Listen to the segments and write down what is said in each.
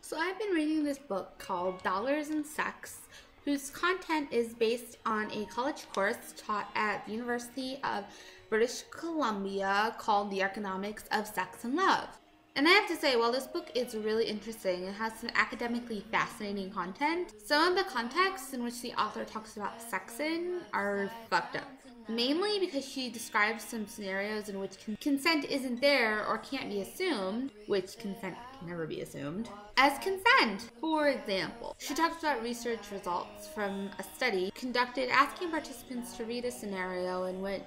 So I've been reading this book called Dollars and Sex, whose content is based on a college course taught at the University of British Columbia called The Economics of Sex and Love. And I have to say, while this book is really interesting, it has some academically fascinating content, some of the contexts in which the author talks about sex in are fucked up. Mainly because she describes some scenarios in which consent isn't there or can't be assumed, which consent can never be assumed, as consent. For example, she talks about research results from a study conducted asking participants to read a scenario in which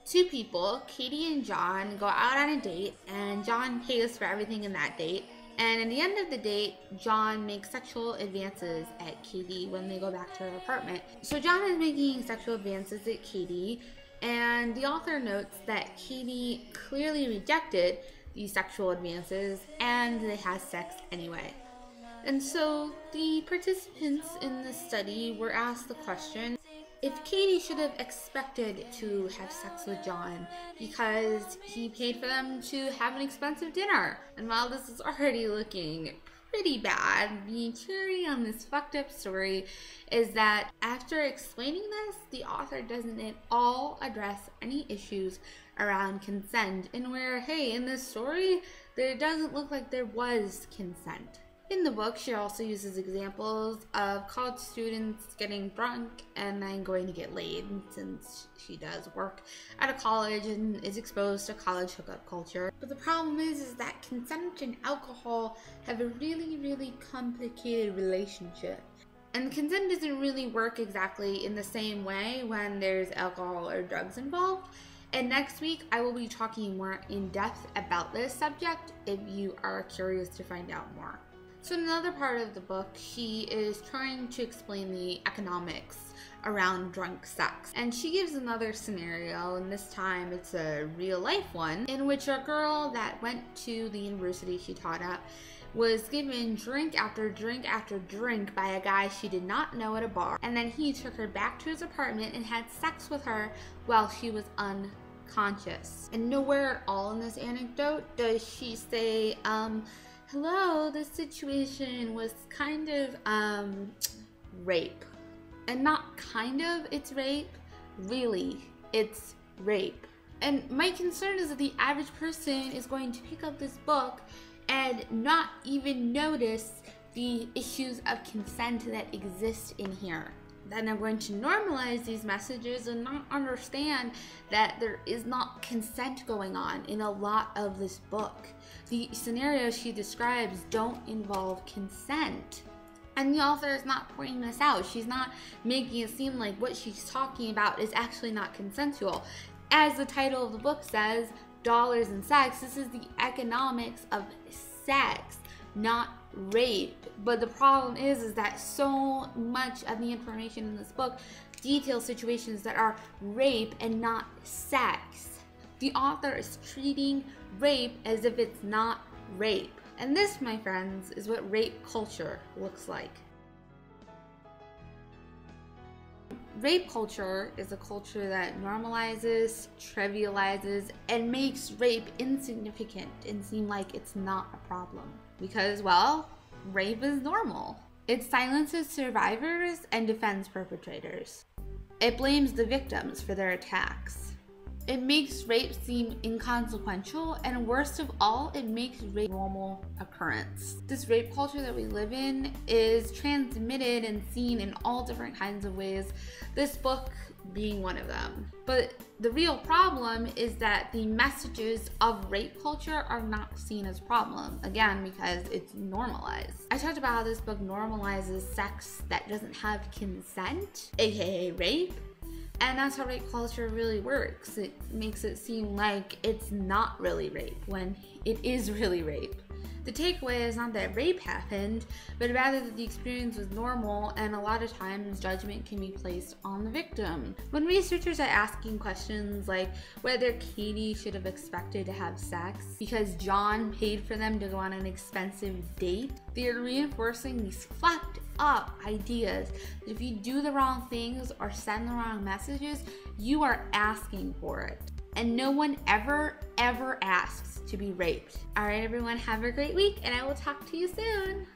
two people, Katie and John, go out on a date, and John pays for everything in that date. And at the end of the date, John makes sexual advances at Katie when they go back to her apartment. So John is making sexual advances at Katie, and the author notes that Katie clearly rejected these sexual advances, and they had sex anyway. And so the participants in this study were asked the question if Katie should have expected to have sex with John because he paid for them to have an expensive dinner. And while this is already looking pretty bad, the cherry on this fucked up story is that after explaining this, the author doesn't at all address any issues around consent, and where, hey, in this story, there doesn't look like there was consent. In the book, she also uses examples of college students getting drunk and then going to get laid, since she does work at a college and is exposed to college hookup culture. But the problem is that consent and alcohol have a really, really complicated relationship. And consent doesn't really work exactly in the same way when there's alcohol or drugs involved. And next week, I will be talking more in depth about this subject if you are curious to find out more. So in another part of the book, she is trying to explain the economics around drunk sex. And she gives another scenario, and this time it's a real life one, in which a girl that went to the university she taught at was given drink after drink after drink by a guy she did not know at a bar. And then he took her back to his apartment and had sex with her while she was unconscious. And nowhere at all in this anecdote does she say, hello, this situation was kind of rape. And not kind of, it's rape. Really, it's rape. And my concern is that the average person is going to pick up this book and not even notice the issues of consent that exist in here. Then they're going to normalize these messages and not understand that there is not consent going on in a lot of this book. The scenarios she describes don't involve consent. And the author is not pointing this out. She's not making it seem like what she's talking about is actually not consensual. As the title of the book says, Dollars and Sex, this is the economics of sex, not rape. But the problem is that so much of the information in this book details situations that are rape and not sex. The author is treating rape as if it's not rape. And this, my friends, is what rape culture looks like. Rape culture is a culture that normalizes, trivializes, and makes rape insignificant and seem like it's not a problem. Because, well, rape is normal. It silences survivors and defends perpetrators. It blames the victims for their attacks. It makes rape seem inconsequential, and worst of all, it makes rape a normal occurrence. This rape culture that we live in is transmitted and seen in all different kinds of ways, this book being one of them. But the real problem is that the messages of rape culture are not seen as a problem, again, because it's normalized. I talked about how this book normalizes sex that doesn't have consent, aka rape. And that's how rape culture really works. It makes it seem like it's not really rape when it is really rape. The takeaway is not that rape happened, but rather that the experience was normal, and a lot of times judgment can be placed on the victim. When researchers are asking questions like whether Katie should have expected to have sex because John paid for them to go on an expensive date, they're reinforcing these fucked up ideas that if you do the wrong things or send the wrong messages, you are asking for it. And no one ever asks to be raped. All right, everyone, have a great week, and I will talk to you soon.